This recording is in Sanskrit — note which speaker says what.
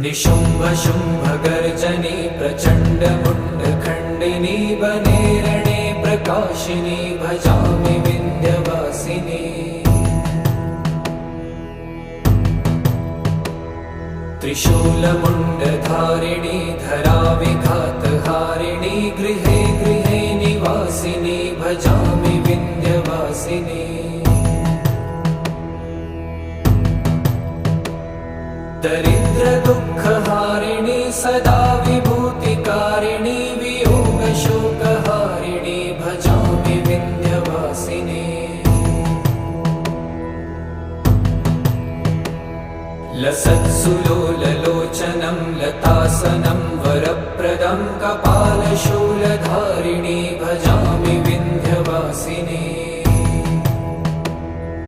Speaker 1: निशुम्भ शुम्भ गर्जनी प्रचण्ड मुण्डखण्डिनी वने रणे प्रकाशिनी भजामि विन्ध्यवासिनी। त्रिशूलमुण्डधारिणी धराविघातहारिणी गृहे गृहे निवासिनी भजामि विन्ध्यवासिनी। दरिद्र दुःखहारिणी सदा विभूतिकारिणी वियोगशोकहारिणी भजामि विन्ध्यवासिनी। लसत्सुलोललोचनं लतासनं वरप्रदं कपालशूलधारिणी भजामि